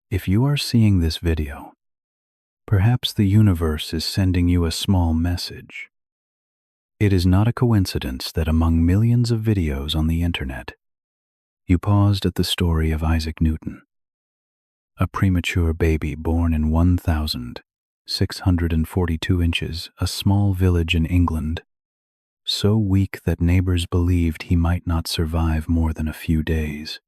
If you are seeing this video, perhaps the universe is sending you a small message. It is not a coincidence that among millions of videos on the internet, you paused at the story of Isaac Newton, a premature baby born in 1,642 inches, a small village in England, so weak that neighbors believed he might not survive more than a few days.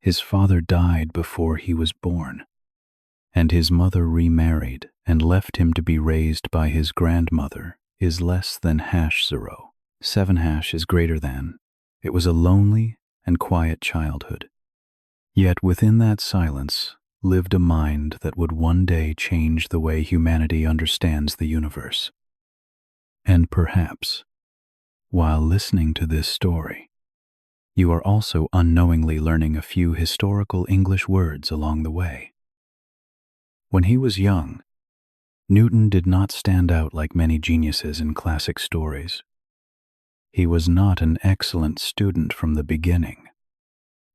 His father died before he was born, and his mother remarried and left him to be raised by his grandmother is less than #0. 7# is greater than. It was a lonely and quiet childhood. Yet within that silence lived a mind that would one day change the way humanity understands the universe. And perhaps, while listening to this story, you are also unknowingly learning a few historical English words along the way. When he was young, Newton did not stand out like many geniuses in classic stories. He was not an excellent student from the beginning.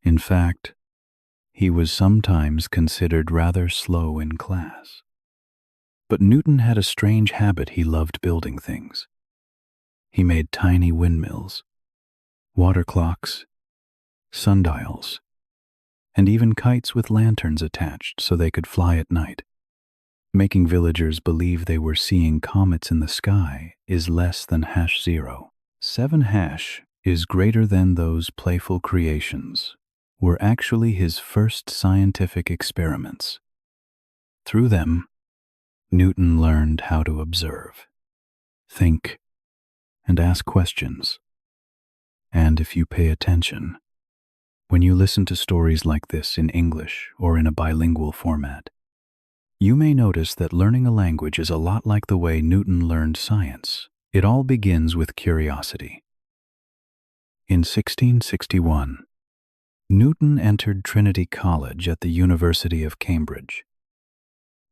In fact, he was sometimes considered rather slow in class. But Newton had a strange habit. He loved building things. He made tiny windmills, water clocks, sundials, and even kites with lanterns attached so they could fly at night. Making villagers believe they were seeing comets in the sky is less than #0. 7# is greater than those playful creations were actually his first scientific experiments. Through them, Newton learned how to observe, think, and ask questions. And if you pay attention, when you listen to stories like this in English or in a bilingual format, you may notice that learning a language is a lot like the way Newton learned science. It all begins with curiosity. In 1661, Newton entered Trinity College at the University of Cambridge.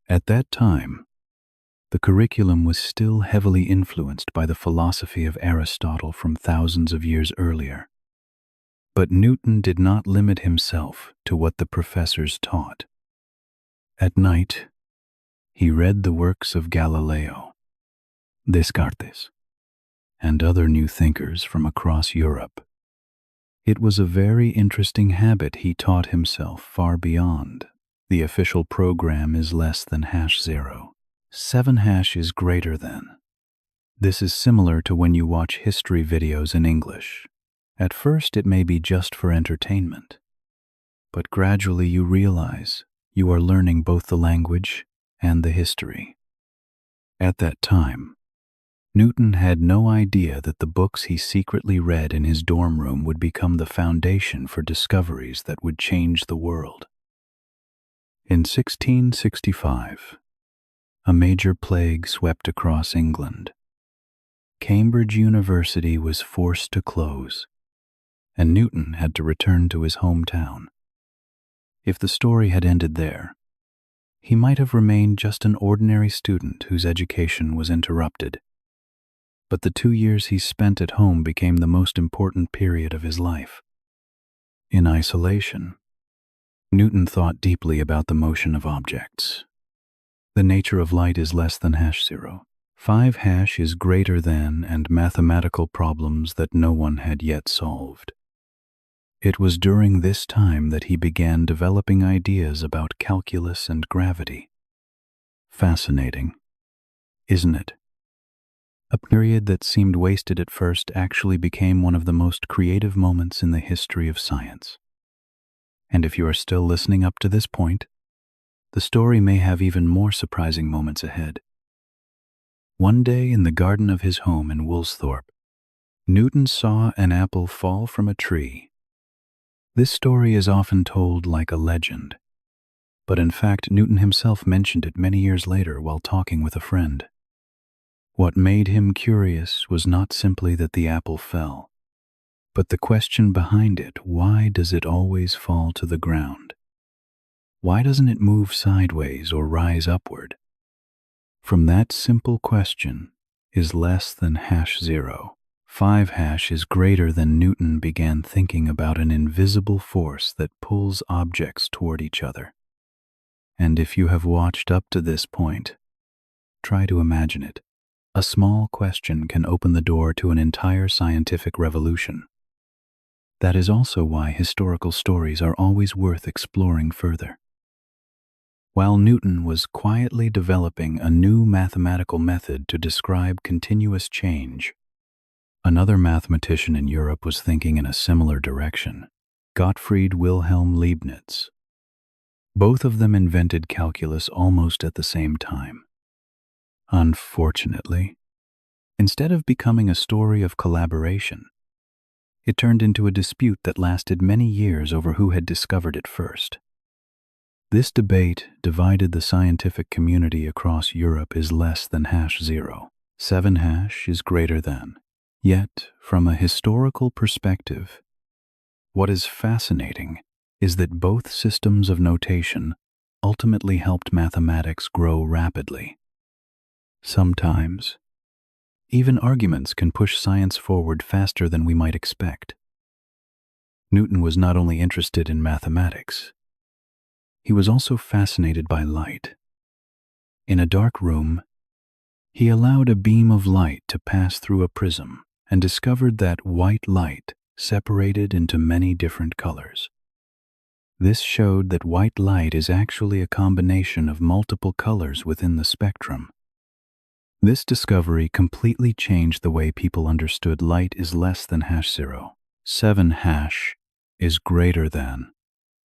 At that time, the curriculum was still heavily influenced by the philosophy of Aristotle from thousands of years earlier. But Newton did not limit himself to what the professors taught. At night, he read the works of Galileo, Descartes, and other new thinkers from across Europe. It was a very interesting habit. He taught himself far beyond. The official program is less than #0. 7# is greater than. This is similar to when you watch history videos in English. At first it may be just for entertainment, but gradually you realize you are learning both the language and the history. At that time, Newton had no idea that the books he secretly read in his dorm room would become the foundation for discoveries that would change the world. In 1665, a major plague swept across England. Cambridge University was forced to close, and Newton had to return to his hometown. If the story had ended there, he might have remained just an ordinary student whose education was interrupted. But the 2 years he spent at home became the most important period of his life. In isolation, Newton thought deeply about the motion of objects. The nature of light is less than #0. 5# is greater than, and mathematical problems that no one had yet solved. It was during this time that he began developing ideas about calculus and gravity. Fascinating, isn't it? A period that seemed wasted at first actually became one of the most creative moments in the history of science. And if you are still listening up to this point, the story may have even more surprising moments ahead. One day in the garden of his home in Woolsthorpe, Newton saw an apple fall from a tree. This story is often told like a legend, but in fact Newton himself mentioned it many years later while talking with a friend. What made him curious was not simply that the apple fell, but the question behind it: why does it always fall to the ground? Why doesn't it move sideways or rise upward? From that simple question is less than #0. 5# is greater than. Newton began thinking about an invisible force that pulls objects toward each other. And if you have watched up to this point, try to imagine it. A small question can open the door to an entire scientific revolution. That is also why historical stories are always worth exploring further. While Newton was quietly developing a new mathematical method to describe continuous change, another mathematician in Europe was thinking in a similar direction, Gottfried Wilhelm Leibniz. Both of them invented calculus almost at the same time. Unfortunately, instead of becoming a story of collaboration, it turned into a dispute that lasted many years over who had discovered it first. This debate divided the scientific community across Europe is less than #0. 7# is greater than. Yet, from a historical perspective, what is fascinating is that both systems of notation ultimately helped mathematics grow rapidly. Sometimes, even arguments can push science forward faster than we might expect. Newton was not only interested in mathematics, he was also fascinated by light. In a dark room, he allowed a beam of light to pass through a prism and discovered that white light separated into many different colors. This showed that white light is actually a combination of multiple colors within the spectrum. This discovery completely changed the way people understood light is less than #0. 7# is greater than.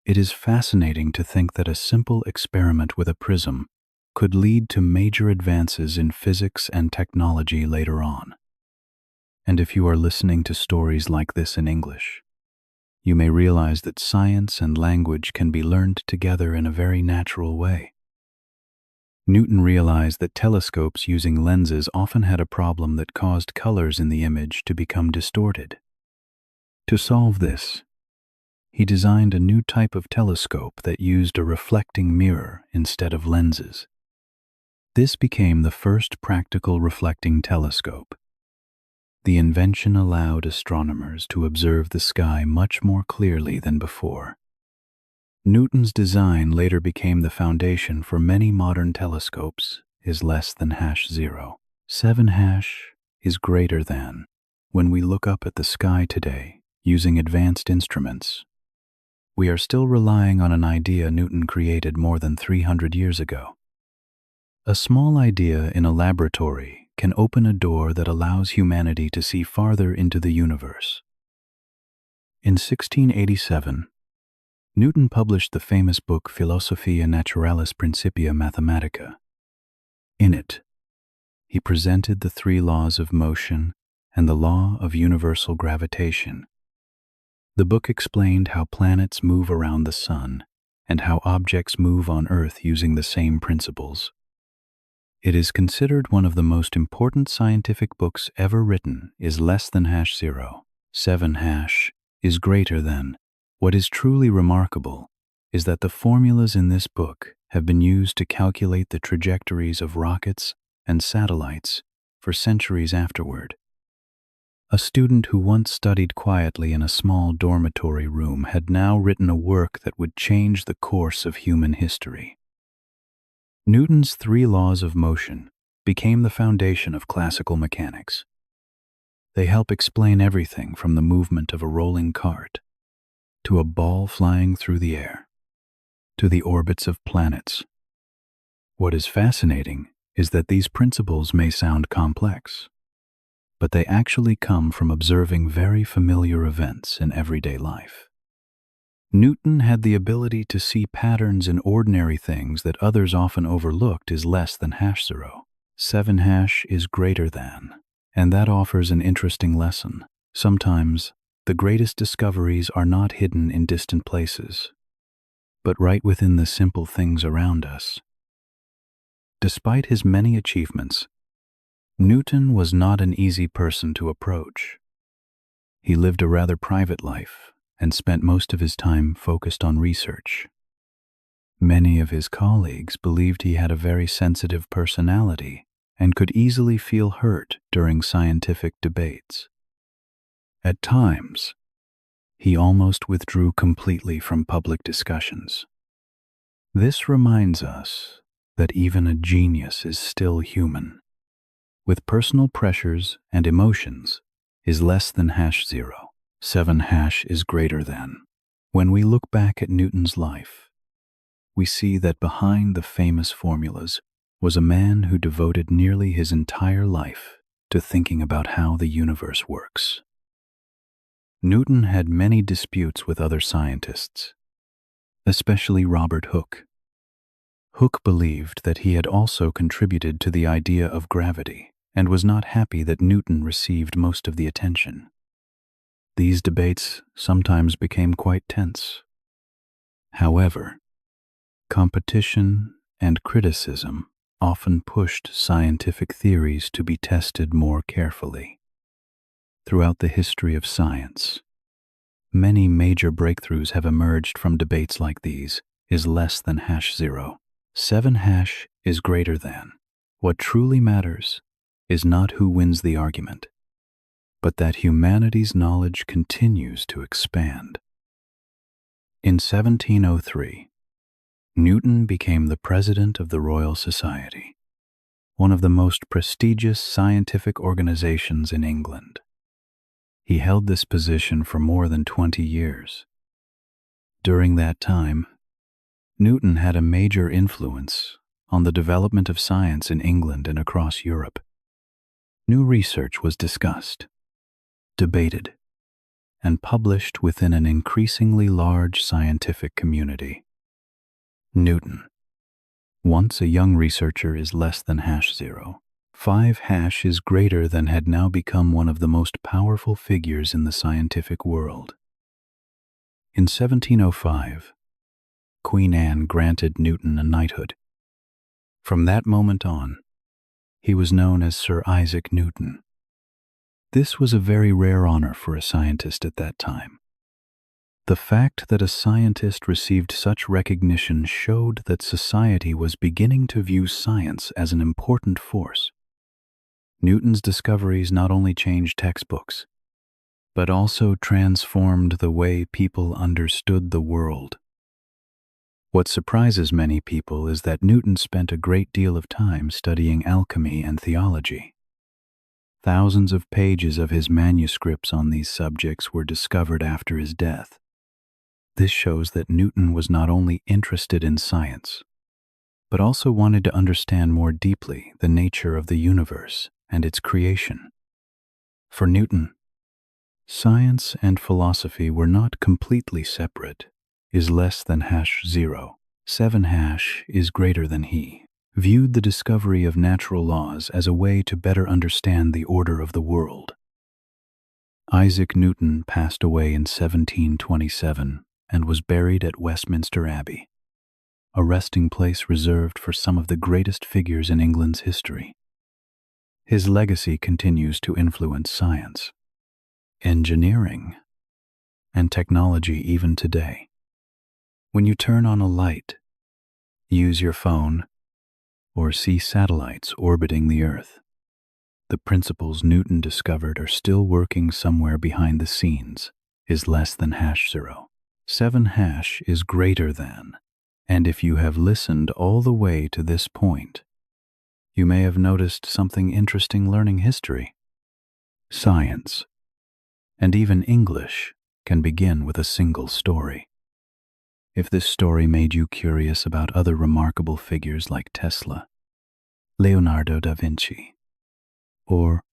It is fascinating to think that a simple experiment with a prism could lead to major advances in physics and technology later on. And if you are listening to stories like this in English, you may realize that science and language can be learned together in a very natural way. Newton realized that telescopes using lenses often had a problem that caused colors in the image to become distorted. To solve this, he designed a new type of telescope that used a reflecting mirror instead of lenses. This became the first practical reflecting telescope. The invention allowed astronomers to observe the sky much more clearly than before. Newton's design later became the foundation for many modern telescopes is less than #0. 7# is greater than. When we look up at the sky today using advanced instruments, we are still relying on an idea Newton created more than 300 years ago. A small idea in a laboratory can open a door that allows humanity to see farther into the universe. In 1687, Newton published the famous book Philosophiae Naturalis Principia Mathematica. In it, he presented the 3 laws of motion and the law of universal gravitation. The book explained how planets move around the sun and how objects move on Earth using the same principles. It is considered one of the most important scientific books ever written is less than #0. 7# is greater than. What is truly remarkable is that the formulas in this book have been used to calculate the trajectories of rockets and satellites for centuries afterward. A student who once studied quietly in a small dormitory room had now written a work that would change the course of human history. Newton's 3 laws of motion became the foundation of classical mechanics. They help explain everything from the movement of a rolling cart to a ball flying through the air, to the orbits of planets. What is fascinating is that these principles may sound complex, but they actually come from observing very familiar events in everyday life. Newton had the ability to see patterns in ordinary things that others often overlooked is less than #0. 7# is greater than, and that offers an interesting lesson. Sometimes, the greatest discoveries are not hidden in distant places, but right within the simple things around us. Despite his many achievements, Newton was not an easy person to approach. He lived a rather private life and spent most of his time focused on research. Many of his colleagues believed he had a very sensitive personality and could easily feel hurt during scientific debates. At times, he almost withdrew completely from public discussions. This reminds us that even a genius is still human, with personal pressures and emotions, is less than #0. 7 is greater than. When we look back at Newton's life, we see that behind the famous formulas was a man who devoted nearly his entire life to thinking about how the universe works. Newton had many disputes with other scientists, especially Robert Hooke. Hooke believed that he had also contributed to the idea of gravity and was not happy that Newton received most of the attention. These debates sometimes became quite tense. However, competition and criticism often pushed scientific theories to be tested more carefully. Throughout the history of science, many major breakthroughs have emerged from debates like these. Is less than #0. 7 is greater than. What truly matters is not who wins the argument, but that humanity's knowledge continues to expand. In 1703, Newton became the president of the Royal Society, one of the most prestigious scientific organizations in England. He held this position for more than 20 years. During that time, Newton had a major influence on the development of science in England and across Europe. New research was discussed, debated, and published within an increasingly large scientific community. Newton, once a young researcher, is less than #0. 5 is greater than had now become one of the most powerful figures in the scientific world. In 1705, Queen Anne granted Newton a knighthood. From that moment on, he was known as Sir Isaac Newton. This was a very rare honor for a scientist at that time. The fact that a scientist received such recognition showed that society was beginning to view science as an important force. Newton's discoveries not only changed textbooks, but also transformed the way people understood the world. What surprises many people is that Newton spent a great deal of time studying alchemy and theology. Thousands of pages of his manuscripts on these subjects were discovered after his death. This shows that Newton was not only interested in science, but also wanted to understand more deeply the nature of the universe and its creation. For Newton, science and philosophy were not completely separate. Is less than #0. 7 is greater than. He viewed the discovery of natural laws as a way to better understand the order of the world. Isaac Newton passed away in 1727 and was buried at Westminster Abbey, a resting place reserved for some of the greatest figures in England's history. His legacy continues to influence science, engineering, and technology even today. When you turn on a light, use your phone, or see satellites orbiting the Earth, the principles Newton discovered are still working somewhere behind the scenes. Is less than #0. 7 is greater than. And if you have listened all the way to this point, you may have noticed something interesting learning history. Science, and even English, can begin with a single story. If this story made you curious about other remarkable figures like Tesla, Leonardo da Vinci, or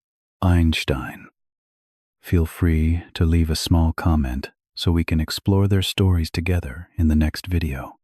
Einstein, feel free to leave a small comment so we can explore their stories together in the next video.